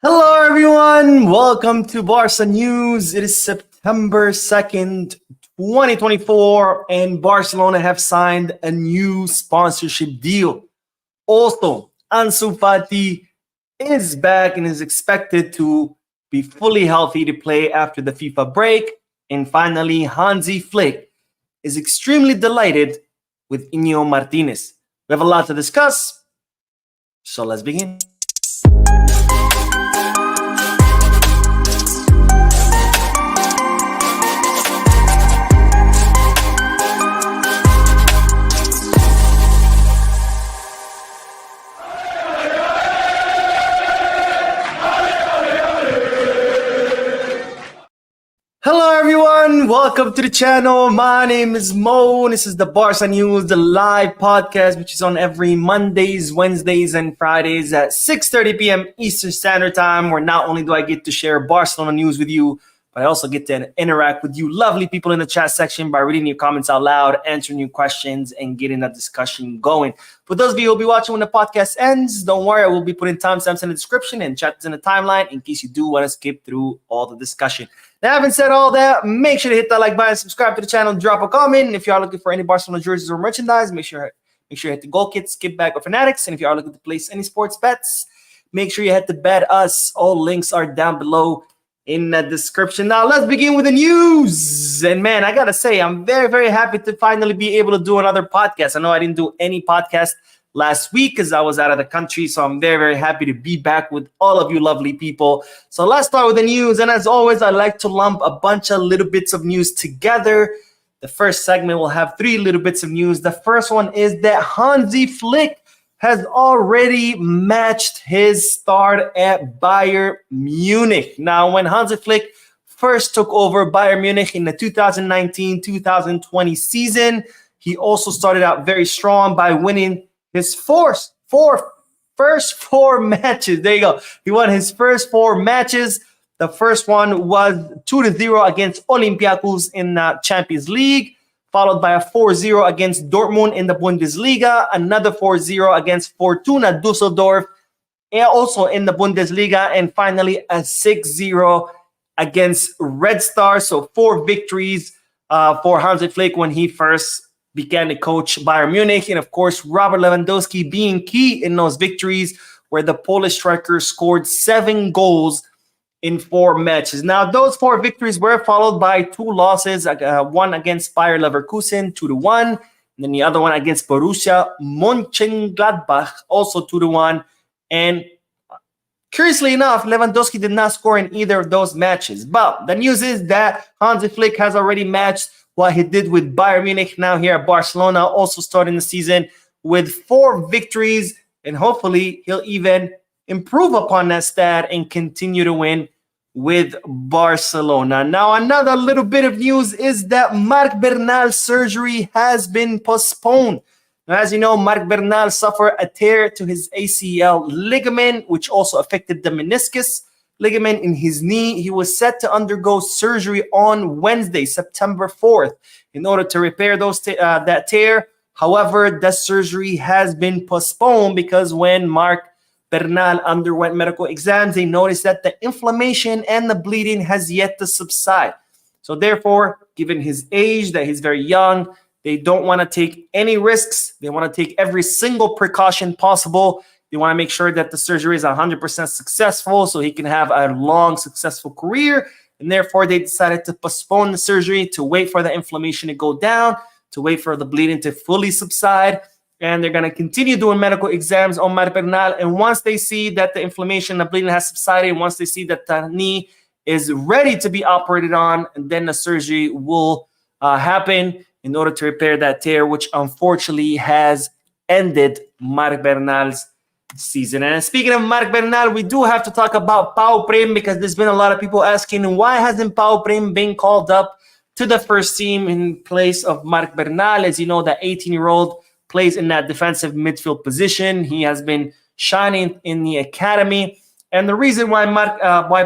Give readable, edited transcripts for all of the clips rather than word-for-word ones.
Hello, everyone. Welcome to Barca News. It is September 2nd, 2024, and Barcelona have signed a new sponsorship deal. Also, Ansu Fati is back and is expected to be fully healthy to play after the FIFA break. And finally, Hansi Flick is extremely delighted with Inigo Martinez. We have a lot to discuss, so let's begin. Hello everyone, welcome to the channel. My name is Mo. This is the Barca News, the live podcast, which is on every Mondays, Wednesdays, and Fridays at 6:30 p.m. Eastern Standard Time, where not only do I get to share Barcelona news with you, but I also get to interact with you lovely people in the chat section by reading your comments out loud, answering your questions, and getting a discussion going. For those of you who will be watching when the podcast ends, don't worry, I will be putting timestamps in the description and chapters in the timeline in case you do want to skip through all the discussion. Now, having said all that, make sure to hit that like button, subscribe to the channel, drop a comment. And if you are looking for any Barcelona jerseys or merchandise, make sure you hit the Goal Kit, Skip Back, or Fanatics. And if you are looking to place any sports bets, make sure you hit the Bet Us. All links are down below in the description. Now, let's begin with the news. And man, I gotta say, I'm very, very happy to finally be able to do another podcast. I know I didn't do any podcast last week because I was out of the country, so I'm very, very happy to be back with all of you lovely people. So let's start with the news. And as always, I like to lump a bunch of little bits of news together. The first segment will have 3 little bits of news. The first one is that Hansi Flick has already matched his start at Bayern Munich. Now, when Hansi Flick first took over Bayern Munich in the 2019-2020 season, he also started out very strong by winning his first four matches. There you go. He won his first 4 matches. The first one was 2-0 against Olympiacos in the Champions League, followed by a 4-0 against Dortmund in the Bundesliga, another 4-0 against Fortuna Düsseldorf, and also in the Bundesliga, and finally a 6-0 against Red Star. So 4 victories for Hansi Flick when he first began to coach Bayern Munich. And of course, Robert Lewandowski being key in those victories, where the Polish striker scored 7 goals in 4 matches. Now, those 4 victories were followed by 2 losses, one against Bayer Leverkusen, 2-1, and then the other one against Borussia Mönchengladbach, also 2-1. And curiously enough, Lewandowski did not score in either of those matches. But the news is that Hansi Flick has already matched what he did with Bayern Munich now here at Barcelona, also starting the season with 4 victories, and hopefully he'll even improve upon that stat and continue to win with Barcelona. Now, another little bit of news is that Marc Bernal's surgery has been postponed. Now, as you know, Marc Bernal suffered a tear to his ACL ligament, which also affected the meniscus ligament in his knee. He was set to undergo surgery on Wednesday, September 4th, in order to repair that tear. However, the surgery has been postponed because when Marc Bernal underwent medical exams, they noticed that the inflammation and the bleeding has yet to subside. So therefore, given his age, that he's very young, they don't want to take any risks. They want to take every single precaution possible. They want to make sure that the surgery is 100% successful so he can have a long, successful career. And therefore, they decided to postpone the surgery, to wait for the inflammation to go down, to wait for the bleeding to fully subside. And they're going to continue doing medical exams on Marc Bernal. And once they see that the inflammation, the bleeding has subsided, once they see that the knee is ready to be operated on, and then the surgery will happen in order to repair that tear, which unfortunately has ended Marc Bernal's season. And speaking of Marc Bernal, we do have to talk about Pau Prim, because there's been a lot of people asking, why hasn't Pau Prim been called up to the first team in place of Marc Bernal? As you know, the 18-year-old plays in that defensive midfield position. He has been shining in the academy. And the reason why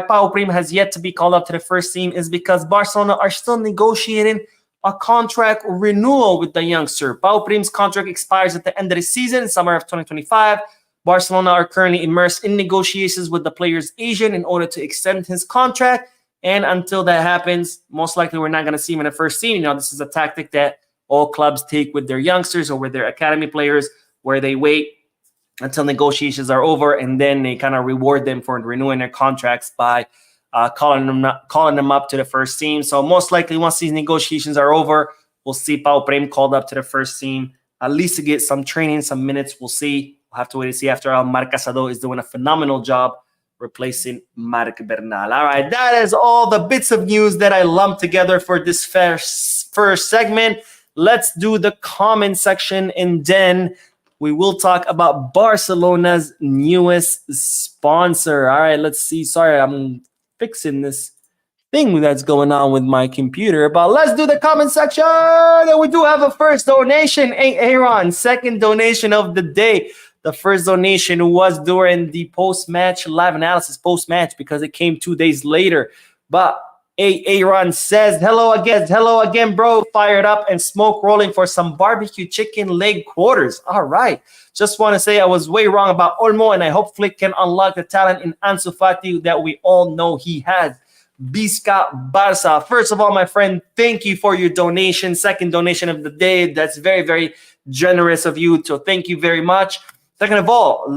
Pau Prim has yet to be called up to the first team is because Barcelona are still negotiating a contract renewal with the youngster. Pau Prim's contract expires at the end of the season, summer of 2025. Barcelona are currently immersed in negotiations with the player's agent in order to extend his contract. And until that happens, most likely we're not going to see him in the first team. This is a tactic that all clubs take with their youngsters or with their academy players, where they wait until negotiations are over and then they kind of reward them for renewing their contracts by calling them up to the first team. So most likely once these negotiations are over, we'll see Prim called up to the first team, at least to get some training, some minutes. We'll see. We'll have to wait and see. After all, Marc Casado is doing a phenomenal job replacing Marc Bernal. All right, that is all the bits of news that I lumped together for this first segment. Let's do the comment section, and then we will talk about Barcelona's newest sponsor. All right, let's see. Sorry, I'm fixing this thing that's going on with my computer, but let's do the comment section. And we do have a first donation. Hey, Aaron, second donation of the day. The first donation was during the post-match live analysis, post-match, because it came 2 days later. But Aaron says, hello again, bro. Fired up and smoke rolling for some barbecue chicken leg quarters. All right. Just want to say I was way wrong about Olmo, and I hope Flick can unlock the talent in Ansu Fati that we all know he has. Bisca Barca. First of all, my friend, thank you for your donation. Second donation of the day. That's very, very generous of you. So thank you very much. Second of all,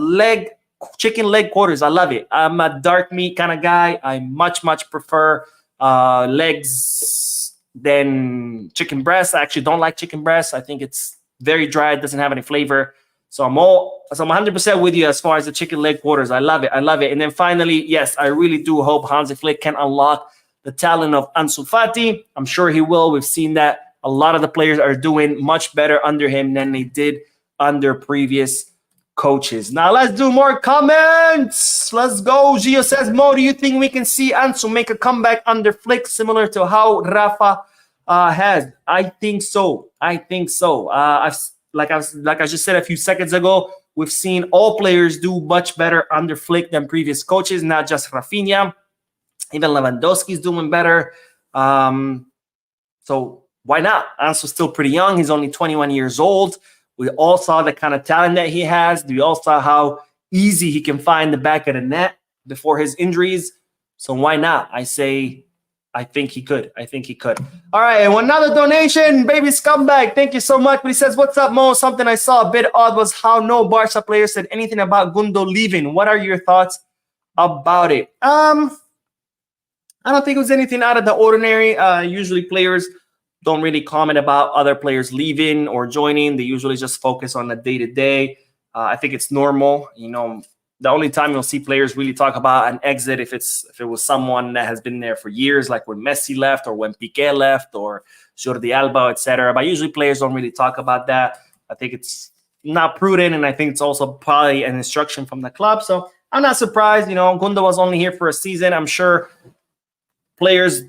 chicken leg quarters. I love it. I'm a dark meat kind of guy. I much prefer legs than chicken breast. I actually don't like chicken breast. I think it's very dry. It doesn't have any flavor. So I'm 100% with you as far as the chicken leg quarters. I love it. And then finally, yes, I really do hope Hansi Flick can unlock the talent of Ansu Fati. I'm sure he will. We've seen that a lot of the players are doing much better under him than they did under previous coaches. Now let's do more comments. Let's go. Gio says, Mo, do you think we can see Ansu make a comeback under Flick similar to how Rafa has? I think so. Like I just said a few seconds ago, we've seen all players do much better under Flick than previous coaches, not just Rafinha. Even Lewandowski's doing better. So why not? Ansu's still pretty young. He's only 21 years old. We all saw the kind of talent that he has. We all saw how easy he can find the back of the net before his injuries. So why not? I think he could. All right, and another donation, baby scumbag. Thank you so much. But he says, what's up, Mo? Something I saw a bit odd was how no Barca player said anything about Gundo leaving. What are your thoughts about it? I don't think it was anything out of the ordinary. Usually players don't really comment about other players leaving or joining. They usually just focus on the day-to-day. I think it's normal. The only time you'll see players really talk about an exit if it was someone that has been there for years, like when Messi left or when Piqué left or Jordi Alba, etc. But usually players don't really talk about that. I think it's not prudent, and I think it's also probably an instruction from the club. So I'm not surprised. Gundo was only here for a season. I'm sure players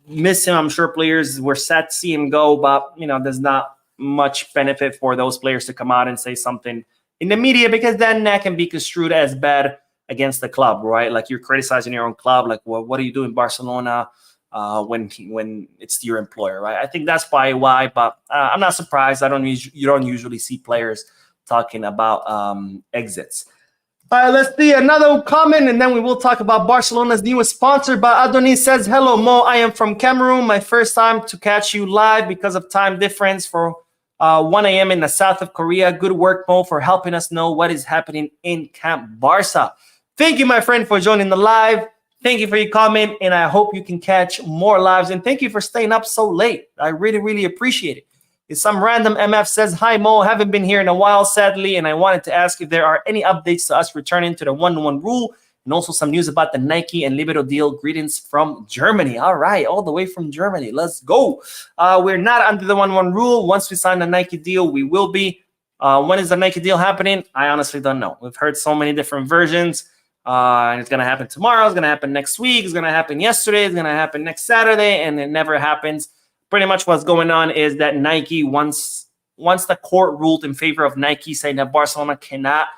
miss him. I'm sure players were sad to see him go, but there's not much benefit for those players to come out and say something in the media, because then that can be construed as bad against the club, right? Like you're criticizing your own club. Like, well, what are you doing in Barcelona when it's your employer, right? I think that's probably why, but I'm not surprised. You don't usually see players talking about exits. All right, let's see another comment, and then we will talk about Barcelona's newest sponsor. But Adonis says, hello, Mo. I am from Cameroon. My first time to catch you live because of time difference for 1 a.m. in the south of Korea. Good work, Mo, for helping us know what is happening in Camp Barca. Thank you, my friend, for joining the live. Thank you for your comment, and I hope you can catch more lives. And thank you for staying up so late. I really, really appreciate it. Some random MF says, hi, Mo. Haven't been here in a while, sadly, and I wanted to ask if there are any updates to us returning to the 1-1 rule, and also some news about the Nike and Libero deal. Greetings from Germany. All right, all the way from Germany. Let's go. We're not under the 1-1 rule. Once we sign the Nike deal, we will be. When is the Nike deal happening? I honestly don't know. We've heard so many different versions. And it's going to happen tomorrow. It's going to happen next week. It's going to happen yesterday. It's going to happen next Saturday, and it never happens. Pretty much what's going on is that Nike, once the court ruled in favor of Nike, saying that Barcelona cannot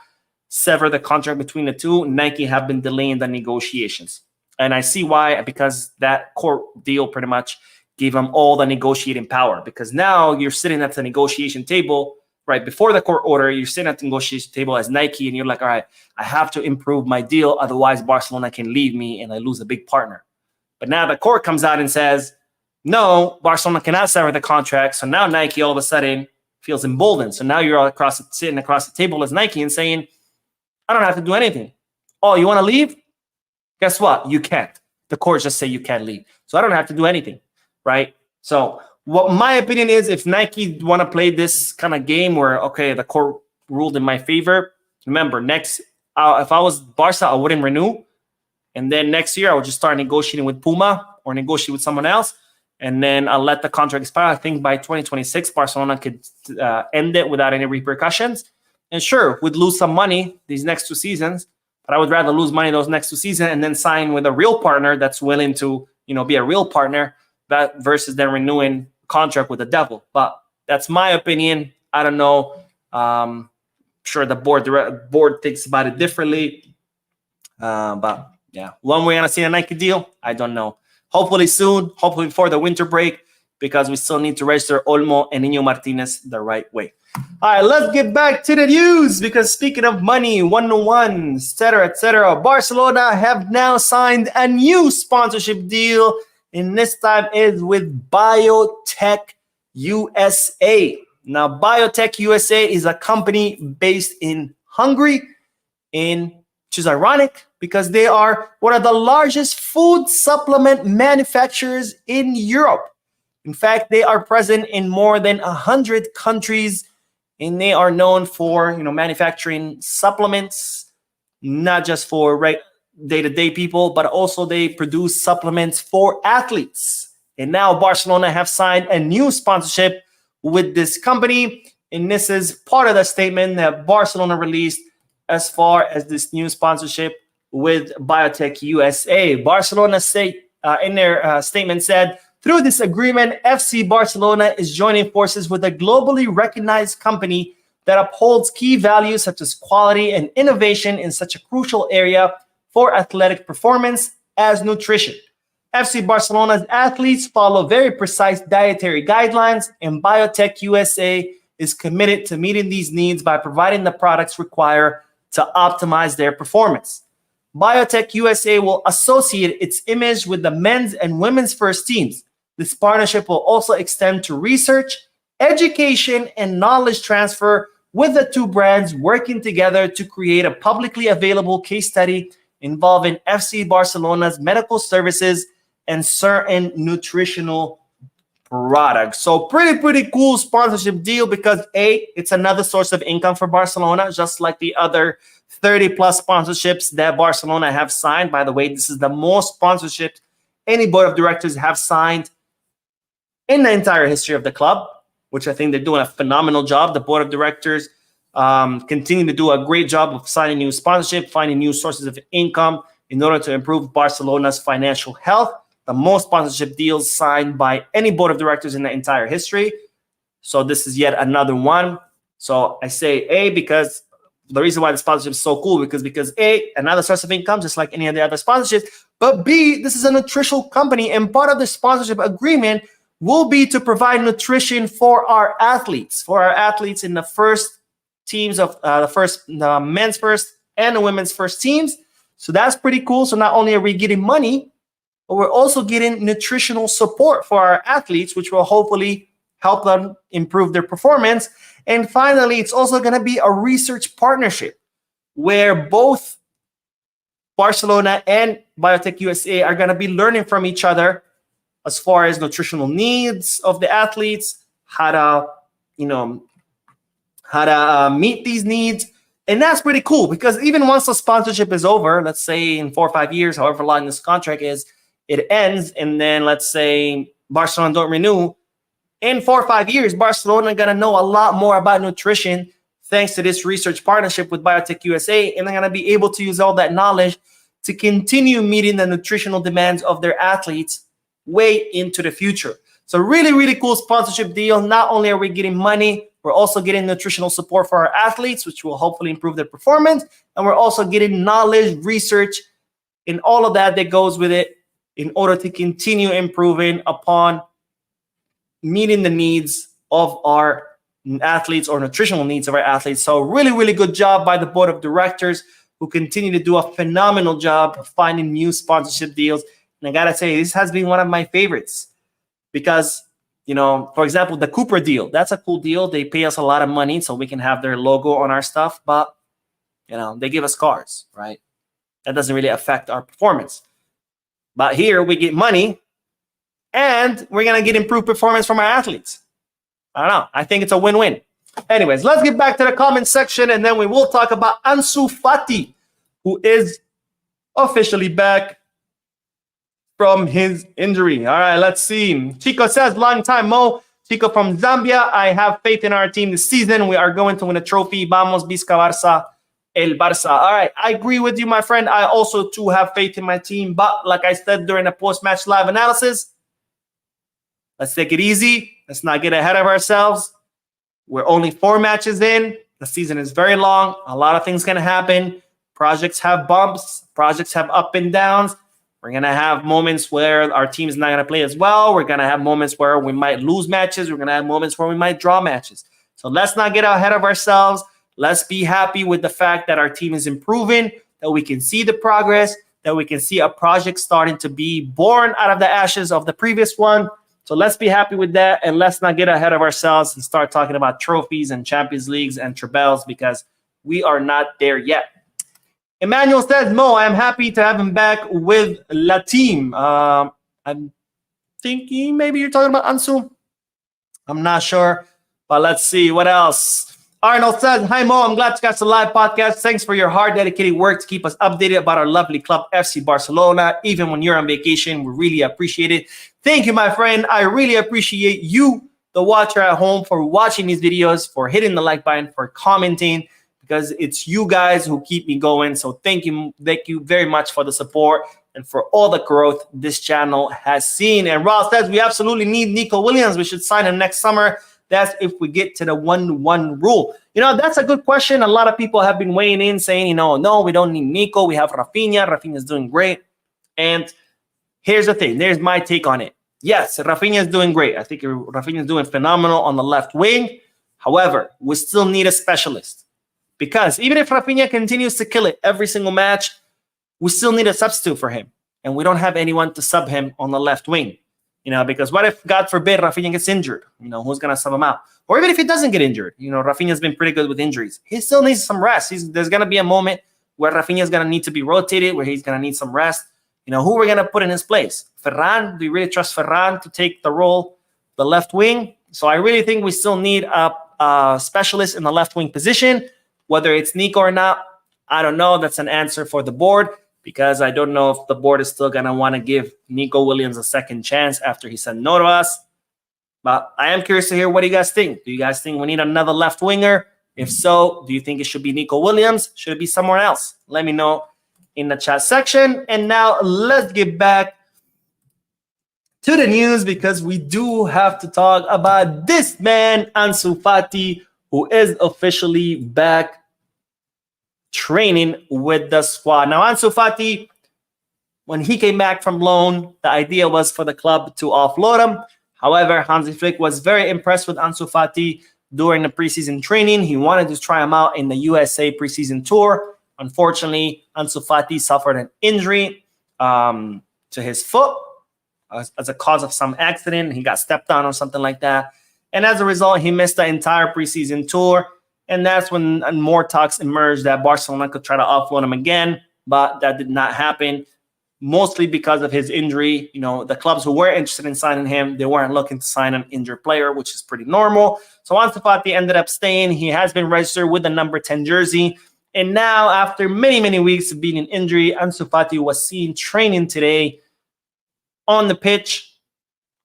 sever the contract between the two, Nike have been delaying the negotiations. And I see why, because that court deal pretty much gave them all the negotiating power. Because now you're sitting at the negotiation table right before the court order, you're sitting at the negotiation table as Nike, and you're like, all right, I have to improve my deal, otherwise Barcelona can leave me and I lose a big partner. But now the court comes out and says, no, Barcelona cannot sever the contract. So now Nike all of a sudden feels emboldened. So now you're sitting across the table as Nike and saying, I don't have to do anything. Oh, you want to leave? Guess what? You can't. The courts just say you can't leave. So I don't have to do anything, right? So what my opinion is, if Nike want to play this kind of game where, okay, the court ruled in my favor, remember, if I was Barca, I wouldn't renew. And then next year, I would just start negotiating with Puma or negotiate with someone else. And then I'll let the contract expire. I think by 2026, Barcelona could end it without any repercussions. And sure, we'd lose some money these next 2 seasons, but I would rather lose money those next 2 seasons and then sign with a real partner that's willing to, be a real partner versus then renewing contract with the devil. But that's my opinion. I don't know. Sure, the board thinks about it differently. But yeah, when we're gonna see a Nike deal, I don't know. Hopefully soon, hopefully before the winter break, because we still need to register Olmo and Inigo Martinez the right way. All right, let's get back to the news, because speaking of money, 1-1, etc., Barcelona have now signed a new sponsorship deal, and this time is with Biotech USA. Now, Biotech USA is a company based in Hungary, which is ironic because they are one of the largest food supplement manufacturers in Europe. In fact, they are present in more than 100 countries, and they are known for, manufacturing supplements, not just for day-to-day people, but also they produce supplements for athletes. And now Barcelona have signed a new sponsorship with this company, and this is part of the statement that Barcelona released as far as this new sponsorship with Biotech USA. Barcelona in their statement said, through this agreement, FC Barcelona is joining forces with a globally recognized company that upholds key values such as quality and innovation in such a crucial area for athletic performance as nutrition. FC Barcelona's athletes follow very precise dietary guidelines, and Biotech USA is committed to meeting these needs by providing the products required to optimize their performance. Biotech USA will associate its image with the men's and women's first teams. This partnership will also extend to research, education, and knowledge transfer, with the two brands working together to create a publicly available case study involving FC Barcelona's medical services and certain nutritional products. So pretty cool sponsorship deal, because it's another source of income for Barcelona, just like the other 30 plus sponsorships that Barcelona have signed. By the way, this is the most sponsorships any board of directors have signed in the entire history of the club, which I think they're doing a phenomenal job. The board of directors continue to do a great job of signing new sponsorship, finding new sources of income in order to improve Barcelona's financial health. The most sponsorship deals signed by any board of directors in the entire history. So this is yet another one. So I say because the reason why the sponsorship is so cool, because another source of income, just like any of the other sponsorships, but B, this is a nutritional company, and part of the sponsorship agreement will be to provide nutrition for our athletes in the first teams of the men's first and the women's first teams. So that's pretty cool. So not only are we getting money, but we're also getting nutritional support for our athletes, which will hopefully help them improve their performance. And finally, it's also going to be a research partnership where both Barcelona and Biotech USA are going to be learning from each other as far as nutritional needs of the athletes, how to meet these needs. And that's pretty cool, because even once the sponsorship is over, let's say in 4 or 5 years, however long this contract is, it ends, and then let's say Barcelona don't renew. In 4 or 5 years, Barcelona going to know a lot more about nutrition thanks to this research partnership with Biotech USA, and they're going to be able to use all that knowledge to continue meeting the nutritional demands of their athletes way into the future. So really cool sponsorship deal. Not only are we getting money, we're also getting nutritional support for our athletes, which will hopefully improve their performance, and we're also getting knowledge, research, and all of that goes with it in order to continue improving upon meeting the needs of our athletes or nutritional needs of our athletes. So really, really good job by the board of directors who continue to do a phenomenal job of finding new sponsorship deals. And I got to say, this has been one of my favorites because, for example, the Cooper deal, that's a cool deal. They pay us a lot of money so we can have their logo on our stuff, but, they give us cars, right? That doesn't really affect our performance. But here we get money and we're going to get improved performance from our athletes. I don't know. I think it's a win-win. Anyways, let's get back to the comment section and then we will talk about Ansu Fati, who is officially back from his injury. All right, let's see. Chico says, long time, Mo. Chico from Zambia, I have faith in our team this season. We are going to win a trophy. Vamos, Vizca Barça, el Barça. All right, I agree with you, my friend. I also, too, have faith in my team. But like I said during the post-match live analysis, let's take it easy. Let's not get ahead of ourselves. We're only 4 matches in. The season is very long. A lot of things can happen. Projects have bumps. Projects have up and downs. We're going to have moments where our team is not going to play as well. We're going to have moments where we might lose matches. We're going to have moments where we might draw matches. So let's not get ahead of ourselves. Let's be happy with the fact that our team is improving, that we can see the progress, that we can see a project starting to be born out of the ashes of the previous one. So let's be happy with that, and let's not get ahead of ourselves and start talking about trophies and Champions Leagues and trebles because we are not there yet. Emmanuel says, Mo, I'm happy to have him back with La Team. I'm thinking maybe you're talking about Ansu. I'm not sure, but let's see. What else? Arnold says, hi, Mo. I'm glad to catch the live podcast. Thanks for your hard, dedicated work to keep us updated about our lovely club, FC Barcelona. Even when you're on vacation, we really appreciate it. Thank you, my friend. I really appreciate you, the watcher at home, for watching these videos, for hitting the like button, for commenting, because it's you guys who keep me going. So thank you very much for the support and for all the growth this channel has seen. And Ross says, we absolutely need Nico Williams. We should sign him next summer. That's if we get to the 1-1 rule. That's a good question. A lot of people have been weighing in saying, no, we don't need Nico. We have Rafinha. Rafinha's doing great. And here's the thing. There's my take on it. Yes, Rafinha is doing great. I think Rafinha is doing phenomenal on the left wing. However, we still need a specialist. Because even if Rafinha continues to kill it every single match, we still need a substitute for him. And we don't have anyone to sub him on the left wing. Because what if, God forbid, Rafinha gets injured? Who's going to sub him out? Or even if he doesn't get injured, Rafinha's been pretty good with injuries. He still needs some rest. There's going to be a moment where Rafinha's going to need to be rotated, where he's going to need some rest. Who we're going to put in his place? Ferran? Do you really trust Ferran to take the role, the left wing? So I really think we still need a specialist in the left wing position. Whether it's Nico or not, I don't know. That's an answer for the board, because I don't know if the board is still going to want to give Nico Williams a second chance after he said no to us. But I am curious to hear what you guys think. Do you guys think we need another left winger? If so, do you think it should be Nico Williams? Should it be somewhere else? Let me know in the chat section. And now let's get back to the news, because we do have to talk about this man, Ansu Fati, who is officially back training with the squad. Now, Ansu Fati, when he came back from loan, the idea was for the club to offload him. However, Hansi Flick was very impressed with Ansu Fati during the preseason training. He wanted to try him out in the USA preseason tour. Unfortunately, Ansu Fati suffered an injury to his foot as a cause of some accident. He got stepped on or something like that. And as a result, he missed the entire preseason tour. And that's when more talks emerged that Barcelona could try to offload him again. But that did not happen, mostly because of his injury. The clubs who were interested in signing him, they weren't looking to sign an injured player, which is pretty normal. So Ansu Fati ended up staying. He has been registered with the number 10 jersey. And now, after many, many weeks of being in injury, Ansu Fati was seen training today on the pitch,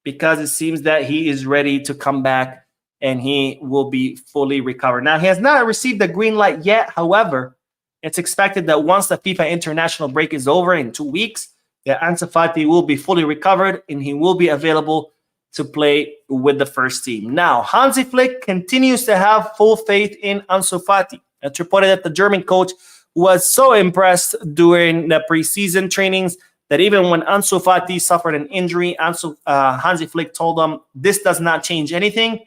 because it seems that he is ready to come back and he will be fully recovered. Now, he has not received the green light yet. However, it's expected that once the FIFA international break is over in 2 weeks, that Ansu Fati will be fully recovered and he will be available to play with the first team. Now, Hansi Flick continues to have full faith in Ansu Fati. It's reported that the German coach was so impressed during the preseason trainings that even when Ansu Fati suffered an injury, Hansi Flick told him, this does not change anything.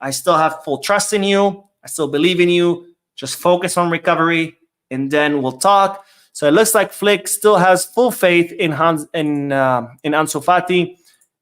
I still have full trust in you. I still believe in you. Just focus on recovery, and then we'll talk. So it looks like Flick still has full faith in Ansu Fati,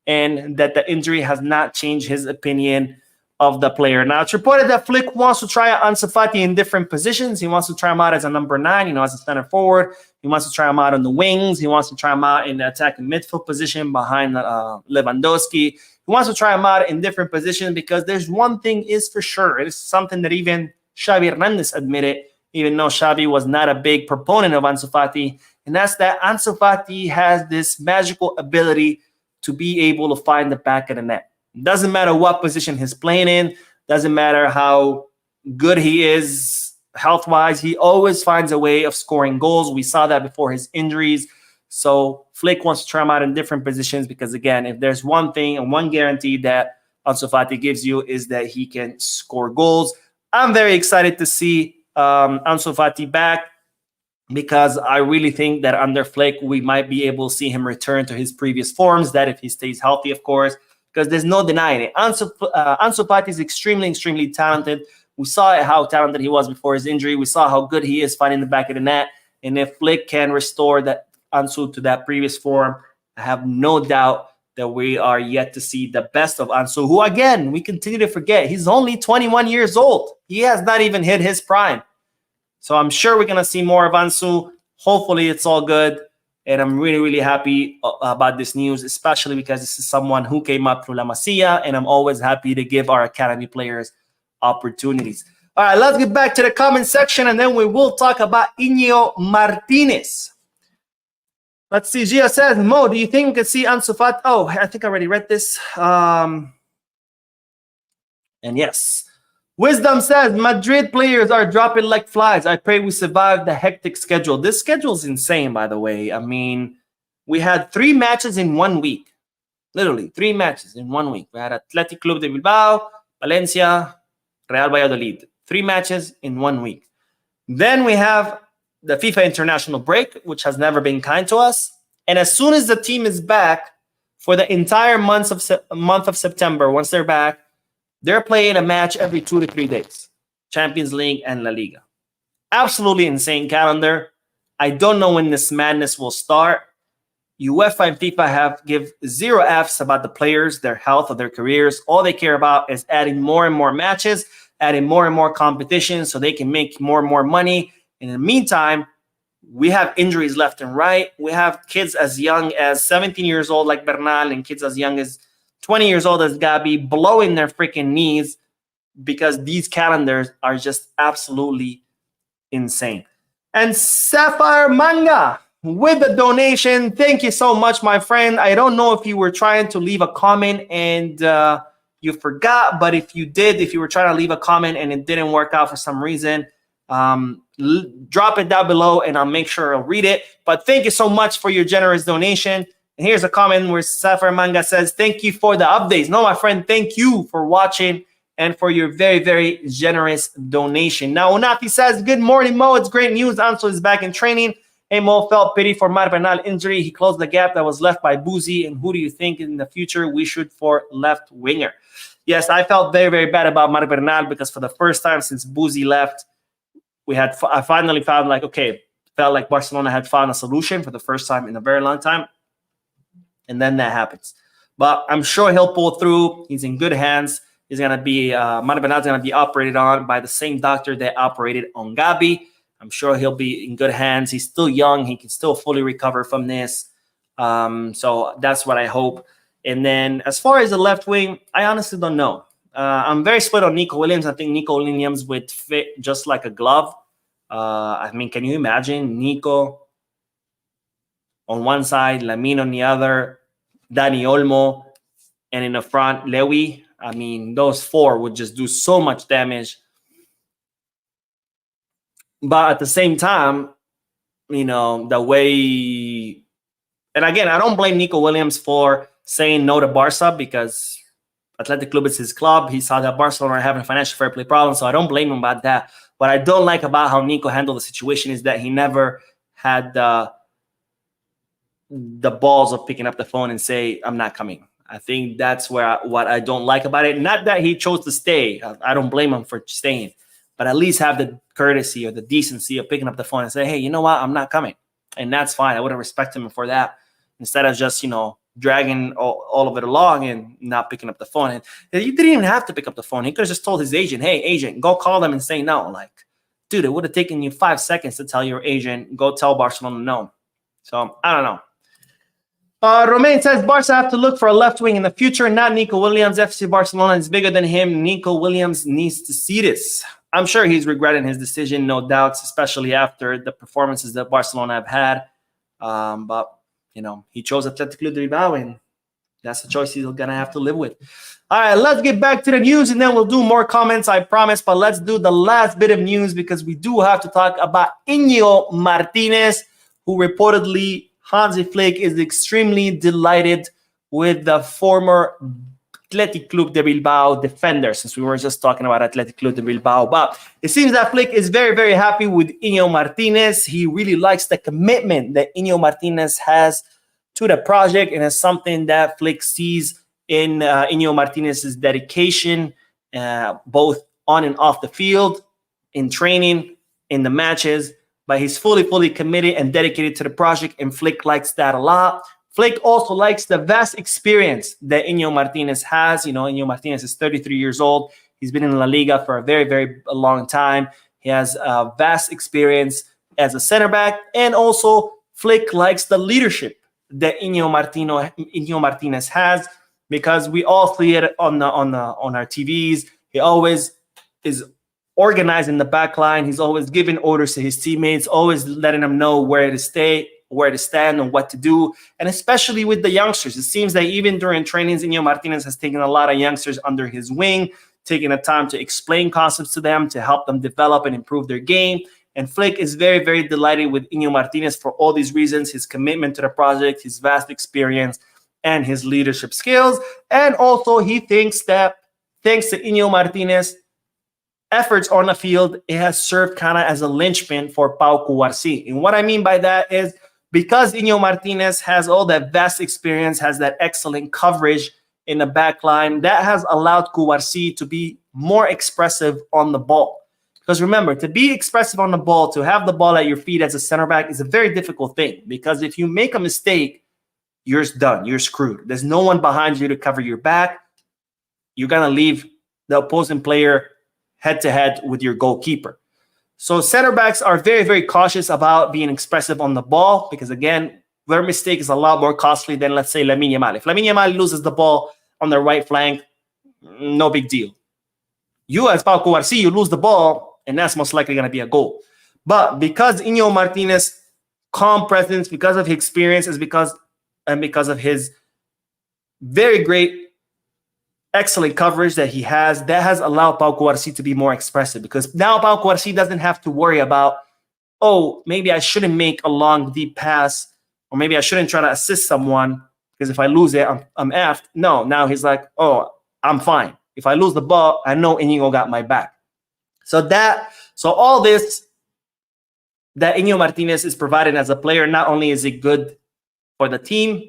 and that the injury has not changed his opinion of the player. Now, it's reported that Flick wants to try Ansu Fati in different positions. He wants to try him out as a number 9, as a center forward. He wants to try him out on the wings. He wants to try him out in the attacking midfield position behind Lewandowski. He wants to try him out in different positions because there's one thing is for sure. It is something that even Xavi Hernandez admitted, even though Xavi was not a big proponent of Ansu Fati, and that's that Ansu Fati has this magical ability to be able to find the back of the net. Doesn't matter what position he's playing in. Doesn't matter how good he is health-wise. He always finds a way of scoring goals. We saw that before his injuries. So Flick wants to try him out in different positions because, again, if there's one thing and one guarantee that Ansu Fati gives you is that he can score goals. I'm very excited to see Ansu Fati back because I really think that under Flick, we might be able to see him return to his previous forms. That if he stays healthy, of course, because there's no denying it. Ansu Fati is extremely, extremely talented. We saw how talented he was before his injury. We saw how good he is finding the back of the net. And if Flick can restore that Ansu to that previous form, I have no doubt that we are yet to see the best of Ansu, who, again, we continue to forget. He's only 21 years old. He has not even hit his prime. So I'm sure we're going to see more of Ansu. Hopefully it's all good. And I'm really, really happy about this news, especially because this is someone who came up through La Masia, and I'm always happy to give our academy players opportunities. All right, let's get back to the comment section, and then we will talk about Inigo Martinez. Let's see. Gia says, Mo, do you think we could see Ansu Fati? Oh, I think I already read this. And yes. Wisdom says, Madrid players are dropping like flies. I pray we survive the hectic schedule. This schedule is insane, by the way. I mean, we had 3 matches in 1 week. Literally, 3 matches in 1 week. We had Athletic Club de Bilbao, Valencia, Real Valladolid. 3 matches in 1 week. Then we have the FIFA international break, which has never been kind to us. And as soon as the team is back for the entire month of September, once they're back, they're playing a match every 2 to 3 days. Champions League and La Liga. Absolutely insane calendar. I don't know when this madness will start. UEFA and FIFA give 0 Fs about the players, their health, or their careers. All they care about is adding more and more matches, adding more and more competition so they can make more and more money. In the meantime, we have injuries left and right. We have kids as young as 17 years old like Bernal and kids as young as 20 years old as Gabi blowing their freaking knees because these calendars are just absolutely insane. And Sapphire Manga with the donation. Thank you so much, my friend. I don't know if you were trying to leave a comment and you forgot, but if you did, if you were trying to leave a comment and it didn't work out for some reason, drop it down below and I'll make sure I'll read it. But thank you so much for your generous donation. And here's a comment where Sapphire Manga says, thank you for the updates. No, my friend, thank you for watching and for your very, very generous donation. Now, Onati says, good morning, Mo. It's great news. Ansu is back in training. Hey, Mo, felt pity for Bernal injury. He closed the gap that was left by Boozy. And who do you think in the future we should for left winger? Yes, I felt very, very bad about Bernal because for the first time since Boozy left, I finally found felt like Barcelona had found a solution for the first time in a very long time. And then that happens. But I'm sure he'll pull through. He's in good hands. He's going to be, Bernal's going to be operated on by the same doctor that operated on Gabi. I'm sure he'll be in good hands. He's still young. He can still fully recover from this. So that's what I hope. And then as far as the left wing, I honestly don't know. I'm very split on Nico Williams. I think Nico Williams would fit just like a glove. I mean, can you imagine Nico on one side, Lamine on the other, Dani Olmo, and in the front, Lewy? I mean, those 4 would just do so much damage. But at the same time, the way... And again, I don't blame Nico Williams for saying no to Barca because Athletic Club is his club. He saw that Barcelona are having a financial fair play problem, so I don't blame him about that. What I don't like about how Nico handled the situation is that he never had the balls of picking up the phone and say, I'm not coming. I think that's what I don't like about it. Not that he chose to stay. I don't blame him for staying, but at least have the courtesy or the decency of picking up the phone and say, hey, you know what? I'm not coming. And that's fine. I wouldn't respect him for that, instead of just, dragging all of it along and not picking up the phone. And he didn't even have to pick up the phone. He could have just told his agent, hey, agent, go call them and say no. Like, dude, it would have taken you 5 seconds to tell your agent, go tell Barcelona no. So I don't know. Romain says Barca have to look for a left wing in the future, not Nico Williams. FC Barcelona is bigger than him. Nico Williams needs to see this. I'm sure he's regretting his decision, no doubts, especially after the performances that Barcelona have had. But, he chose Athletic Club de Bilbao, and that's the choice he's going to have to live with. All right, let's get back to the news, and then we'll do more comments, I promise. But let's do the last bit of news, because we do have to talk about Inigo Martinez, who reportedly Hansi Flick is extremely delighted with the former Athletic Club de Bilbao defender, since we were just talking about Athletic Club de Bilbao. But it seems that Flick is very, very happy with Inigo Martinez. He really likes the commitment that Inigo Martinez has to the project, and it's something that Flick sees in Inigo Martinez's dedication, both on and off the field, in training, in the matches. But he's fully committed and dedicated to the project, and Flick likes that a lot. Flick also likes the vast experience that Inigo Martinez has. Inigo Martinez is 33 years old. He's been in La Liga for a very, very long time. He has vast experience as a center back, and also Flick likes the leadership that Inigo Martinez has, because we all see it on our TVs. He always is organized in the back line. He's always giving orders to his teammates, always letting them know where to stay, where to stand, and what to do. And especially with the youngsters, it seems that even during trainings, Inigo Martinez has taken a lot of youngsters under his wing, taking the time to explain concepts to them, to help them develop and improve their game. And Flick is very, very delighted with Inigo Martinez for all these reasons: his commitment to the project, his vast experience, and his leadership skills. And also, he thinks that thanks to Inigo Martinez efforts on the field, it has served kind of as a linchpin for Pau Cubarsí. And what I mean by that is, because Inigo Martinez has all that vast experience, has that excellent coverage in the back line, that has allowed Cubarsí to be more expressive on the ball. Because remember, to be expressive on the ball, to have the ball at your feet as a center back is a very difficult thing. Because if you make a mistake, you're done. You're screwed. There's no one behind you to cover your back. You're going to leave the opposing player head-to-head with your goalkeeper. So center backs are very, very cautious about being expressive on the ball, because, again, their mistake is a lot more costly than, let's say, Lamine Yamal. If Lamine Yamal loses the ball on the right flank, no big deal. You, as Pau Cubarsí, you lose the ball, and that's most likely going to be a goal. But because Inigo Martinez' calm presence, because of his experience, because of his very great, excellent coverage that he has, that has allowed Pau Cubarsí to be more expressive. Because now Pau Cubarsí doesn't have to worry about, oh, maybe I shouldn't make a long, deep pass, or maybe I shouldn't try to assist someone, because if I lose it, I'm effed. No, now he's like, oh, I'm fine. If I lose the ball, I know Inigo got my back. So all this that Inigo Martinez is providing as a player, not only is it good for the team,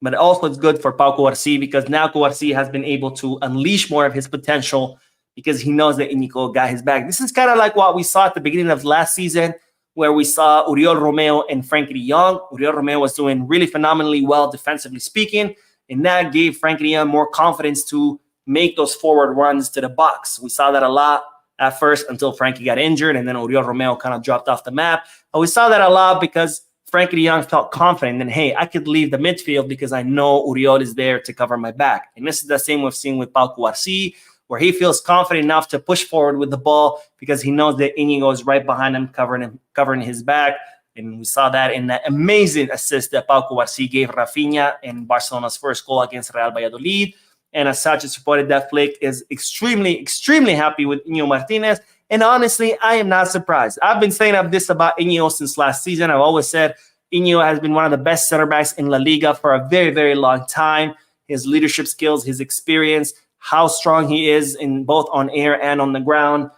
but also it's good for Pau Cubarsí, because now Cubarsí has been able to unleash more of his potential, because he knows that Inigo got his back. This is kind of like what we saw at the beginning of last season, where we saw Oriol Romeo and Frankie de Jong. Oriol Romeo was doing really phenomenally well, defensively speaking, and that gave Frankie de Jong more confidence to make those forward runs to the box. We saw that a lot at first until Frankie got injured, and then Oriol Romeo kind of dropped off the map. But we saw that a lot because Frankie de Jong felt confident, and hey, I could leave the midfield because I know Oriol is there to cover my back. And this is the same we've seen with Pau Cubarsí, where he feels confident enough to push forward with the ball because he knows that Inigo is right behind him, covering his back. And we saw that in that amazing assist that Pau Cubarsí gave Rafinha in Barcelona's first goal against Real Valladolid. And as such, it's reported that Flick is extremely, extremely happy with Inigo Martinez. And honestly, I am not surprised. I've been saying this about Inigo since last season. I've always said Inigo has been one of the best center backs in La Liga for a very, very long time. His leadership skills, his experience, how strong he is in both on air and on the ground.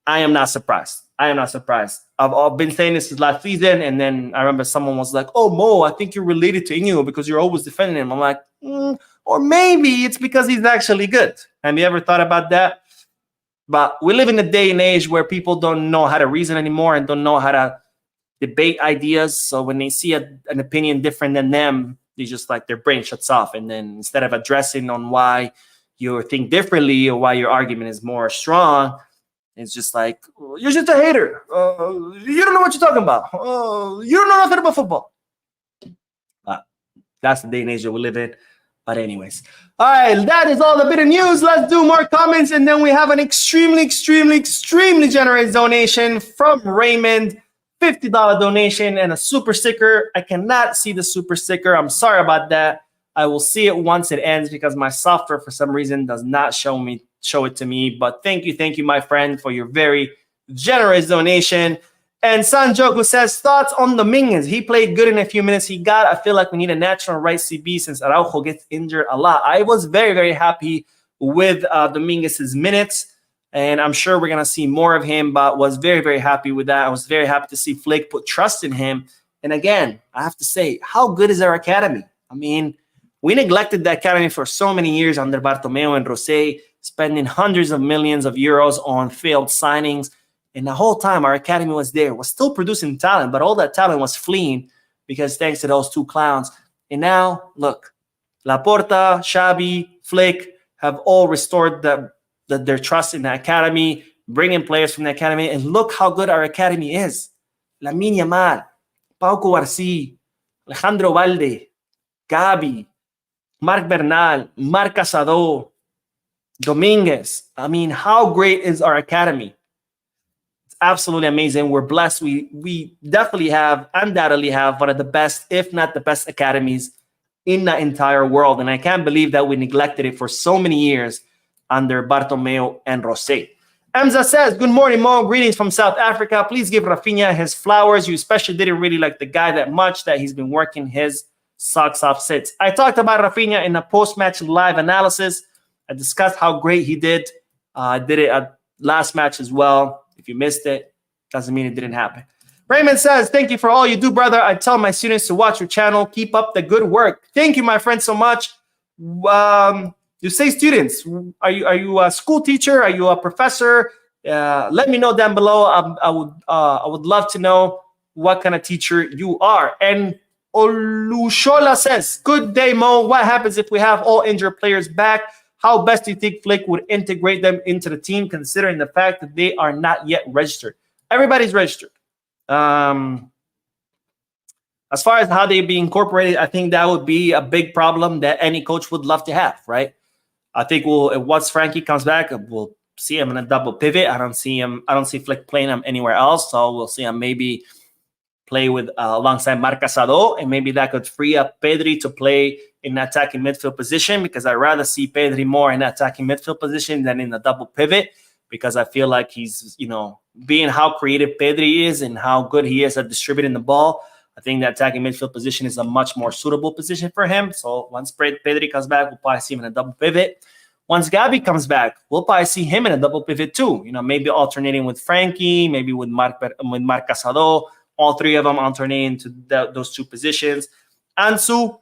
I am not surprised. I've been saying this since last season, and then I remember someone was like, oh, Mo, I think you're related to Inigo because you're always defending him. I'm like, or maybe it's because he's actually good. Have you ever thought about that? But we live in a day and age where people don't know how to reason anymore and don't know how to debate ideas. So when they see an opinion different than them, they just like their brain shuts off. And then instead of addressing on why you think differently or why your argument is more strong, it's just like, you're just a hater. You don't know what you're talking about. You don't know nothing about football. That's the day and age that we live in. But anyways, all right, that is all the bit of news. Let's do more comments. And then we have an extremely generous donation from Raymond. $50 donation and a super sticker. I cannot see the super sticker. I'm sorry about that. I will see it once it ends because my software for some reason does not show it to me. But thank you, my friend, for your very generous donation. And Sanjoku says, thoughts on Dominguez. He played good in a few minutes. I feel like we need a natural right CB since Araujo gets injured a lot. I was very happy with Dominguez's minutes. And I'm sure we're going to see more of him, but was very happy with that. I was very happy to see Flick put trust in him. And again, I have to say, how good is our academy? I mean, we neglected the academy for so many years under Bartomeu and Rosé, spending hundreds of millions of euros on failed signings. And the whole time our academy was there, was still producing talent, but all that talent was fleeing because thanks to those two clowns. And now, look, Laporta, Xavi, Flick have all restored their trust in the academy, bringing players from the academy. And look how good our academy is. Lamine Yamal, Pau Cubarsí, Alejandro Valde, Gabi, Marc Bernal, Marc Casado, Dominguez. I mean, how great is our academy? It's absolutely amazing. We're blessed. We undoubtedly have one of the best, if not the best academies in the entire world. And I can't believe that we neglected it for so many years under Bartomeu and Rosé. Emza says, good morning, Mo. Greetings from South Africa. Please give Rafinha his flowers. You especially didn't really like the guy that much, that he's been working his socks off since. I talked about Rafinha in a post-match live analysis. I discussed how great he did. I did it at last match as well. If you missed it, doesn't mean it didn't happen. Raymond says, thank you for all you do, brother. I tell my students to watch your channel. Keep up the good work. Thank you, my friend, so much. You say students. Are you a school teacher? Are you a professor? Let me know down below. I would love to know what kind of teacher you are. And Olushola says, good day, Mo. What happens if we have all injured players back? How best do you think Flick would integrate them into the team, considering the fact that they are not yet registered? Everybody's registered. As far as how they be incorporated, I think that would be a big problem that any coach would love to have, right? I think once Frankie comes back, we'll see him in a double pivot. I don't see Flick playing him anywhere else. So we'll see him maybe play with alongside Marc Casado, and maybe that could free up Pedri to play in the attacking midfield position, because I'd rather see Pedri more in the attacking midfield position than in the double pivot, because I feel like he's, being how creative Pedri is and how good he is at distributing the ball, I think the attacking midfield position is a much more suitable position for him. So once Pedri comes back, we'll probably see him in a double pivot. Once Gabi comes back, we'll probably see him in a double pivot too. Maybe alternating with Frankie, maybe with Marc Casado, all three of them alternating to those two positions. Ansu,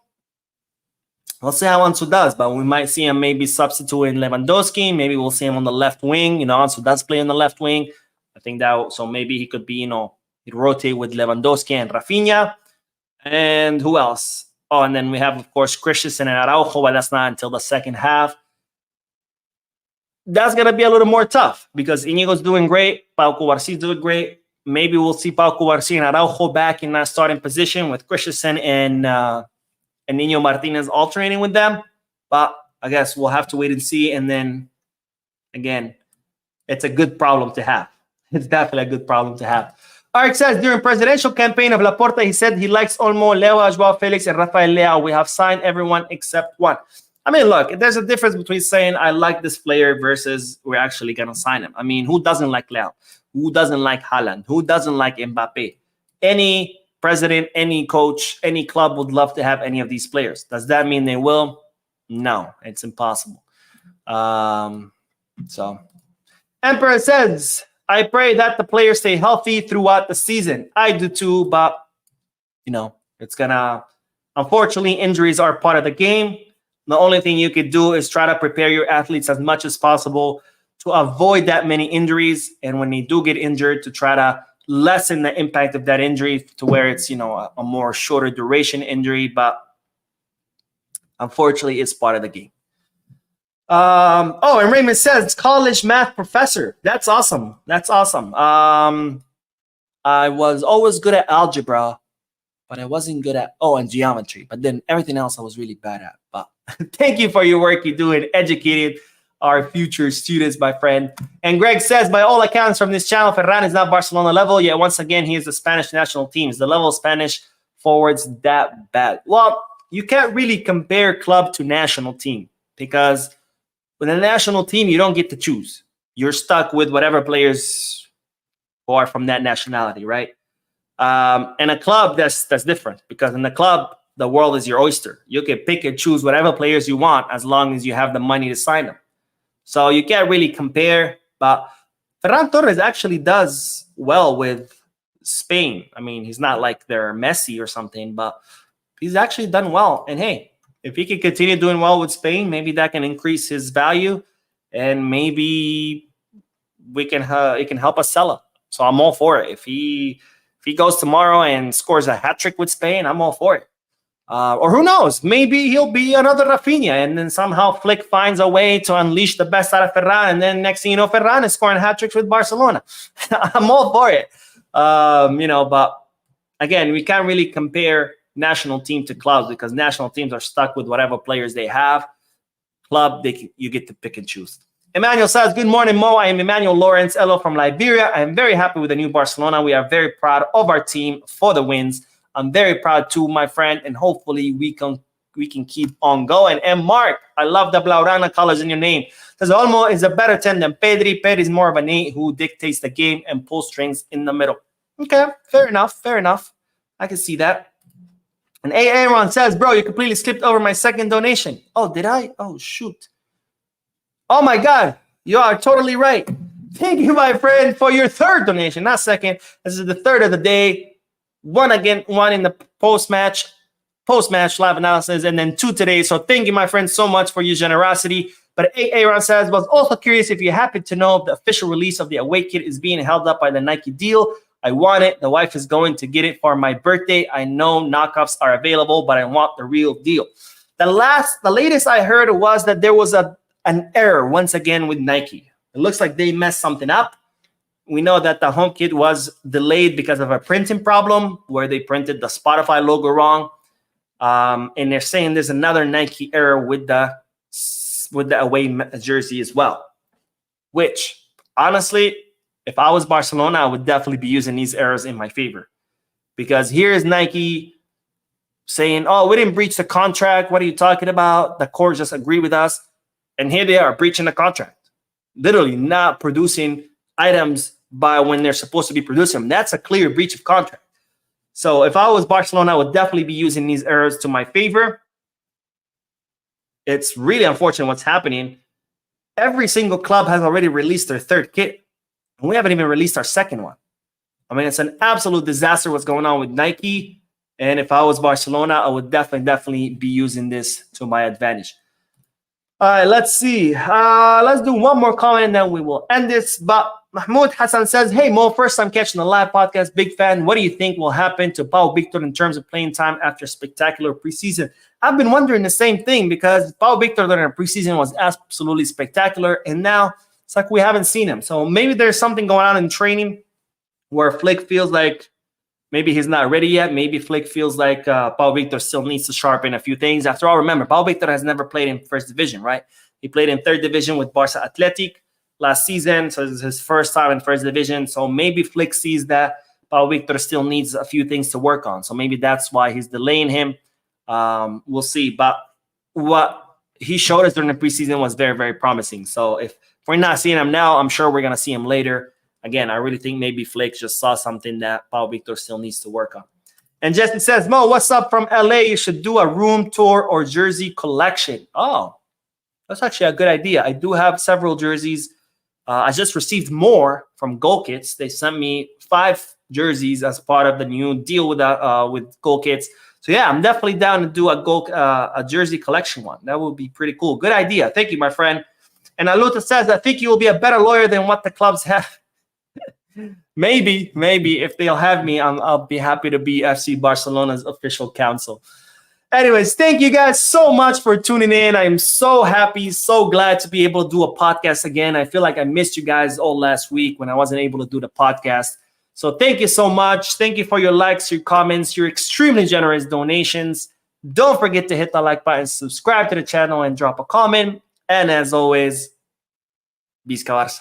we'll see how Ansu does, but we might see him maybe substituting Lewandowski. Maybe we'll see him on the left wing. Ansu does play on the left wing. I think that, so maybe he could be, he'd rotate with Lewandowski and Rafinha. And who else? Oh, and then we have, of course, Christensen and Araujo, but that's not until the second half. That's going to be a little more tough because Inigo's doing great. Pau Cubarsí's doing great. Maybe we'll see Pau Cubarsí and Araujo back in that starting position with Christensen and Inigo Martinez alternating with them. But I guess we'll have to wait and see. And then, again, it's a good problem to have. It's definitely a good problem to have. Arik says, during presidential campaign of Laporta, he said he likes Olmo, Leo, Joao Felix, and Rafael Leao. We have signed everyone except one. I mean, look, there's a difference between saying I like this player versus we're actually going to sign him. I mean, who doesn't like Leo? Who doesn't like Haaland? Who doesn't like Mbappe? Any president, any coach, any club would love to have any of these players. Does that mean they will? No, it's impossible. So, Emperor says, I pray that the players stay healthy throughout the season. I do too, but, it's going to, unfortunately, injuries are part of the game. The only thing you could do is try to prepare your athletes as much as possible to avoid that many injuries. And when they do get injured, to try to lessen the impact of that injury to where it's, a more shorter duration injury. But unfortunately, it's part of the game. And Raymond says college math professor. That's awesome. I was always good at algebra, but I wasn't good at and geometry. But then everything else I was really bad at. But thank you for your work you do in educating our future students, my friend. And Greg says, by all accounts from this channel, Ferran is not Barcelona level, yet once again, he is the Spanish national team. Is the level of Spanish forwards that bad? Well, you can't really compare club to national team, because with a national team, you don't get to choose. You're stuck with whatever players who are from that nationality, right? And a club, that's different, because in the club, the world is your oyster. You can pick and choose whatever players you want as long as you have the money to sign them. So you can't really compare. But Ferran Torres actually does well with Spain. I mean, he's not like they're Messi or something, but he's actually done well. And hey, if he can continue doing well with Spain, maybe that can increase his value, and maybe it can help us sell him. So I'm all for it. If he goes tomorrow and scores a hat trick with Spain, I'm all for it. Or who knows? Maybe he'll be another Rafinha, and then somehow Flick finds a way to unleash the best out of Ferran, and then next thing you know, Ferran is scoring hat tricks with Barcelona. I'm all for it. But again, we can't really compare national team to clubs, because national teams are stuck with whatever players they have. Club, you get to pick and choose. Emmanuel says, good morning, Mo. I am Emmanuel Lawrence Elo from Liberia. I am very happy with the new Barcelona. We are very proud of our team for the wins. I'm very proud too, my friend, and hopefully we can keep on going. And Mark, I love the Blaugrana colors in your name. Says Olmo is a better 10 than Pedri. Pedri is more of an 8 who dictates the game and pulls strings in the middle. Okay, fair enough. I can see that. And Aaron says, bro, you completely skipped over my second donation. Oh, did I? Oh, shoot. Oh, my God. You are totally right. Thank you, my friend, for your third donation, not second. This is the third of the day. One in the post-match live analysis, and then 2 today. So thank you, my friend, so much for your generosity. But Aaron says, was also curious if you happen to know if the official release of the away kit is being held up by the Nike deal. I want it. The wife is going to get it for my birthday. I know knockoffs are available, but I want the real deal. The latest I heard was that there was an error once again with Nike. It looks like they messed something up. We know that the home kit was delayed because of a printing problem where they printed the Spotify logo wrong. And they're saying there's another Nike error with the away jersey as well, which honestly, if I was Barcelona, I would definitely be using these errors in my favor, because here is Nike saying, oh, we didn't breach the contract. What are you talking about? The court just agreed with us. And here they are breaching the contract, literally not producing items by when they're supposed to be producing them. That's a clear breach of contract. So if I was Barcelona, I would definitely be using these errors to my favor. It's really unfortunate what's happening. Every single club has already released their third kit, and we haven't even released our second one. I mean, it's an absolute disaster what's going on with Nike. And if I was Barcelona, I would definitely be using this to my advantage. All right, let's see. Let's do one more comment and then we will end this. But Mahmoud Hassan says, hey, Mo, first time catching the live podcast. Big fan. What do you think will happen to Pau Victor in terms of playing time after spectacular preseason? I've been wondering the same thing, because Pau Victor during the preseason was absolutely spectacular. And now it's like we haven't seen him. So maybe there's something going on in training where Flick feels like maybe he's not ready yet. Maybe Flick feels like Pau Victor still needs to sharpen a few things. After all, remember, Pau Victor has never played in first division, right? He played in third division with Barca Athletic last season. So this is his first time in first division. So maybe Flick sees that Pau Victor still needs a few things to work on. So maybe that's why he's delaying him. We'll see. But what he showed us during the preseason was very, very promising. So if we're not seeing him now, I'm sure we're going to see him later. Again, I really think maybe Flick just saw something that Pau Victor still needs to work on. And Jesse says, Mo, what's up from LA? You should do a room tour or jersey collection. Oh, that's actually a good idea. I do have several jerseys. I just received more from Goal Kits. They sent me 5 jerseys as part of the new deal with goal kits. So yeah, I'm definitely down to do a jersey collection one. That would be pretty cool. Good idea. Thank you, my friend. And Aluta says, I think you will be a better lawyer than what the clubs have. Maybe if they'll have me, I'll be happy to be FC Barcelona's official counsel. Anyways, thank you guys so much for tuning in. I'm so happy, so glad to be able to do a podcast again. I feel like I missed you guys all last week when I wasn't able to do the podcast. So thank you so much. Thank you for your likes, your comments, your extremely generous donations. Don't forget to hit the like button, subscribe to the channel, and drop a comment. And as always, Visca Barça.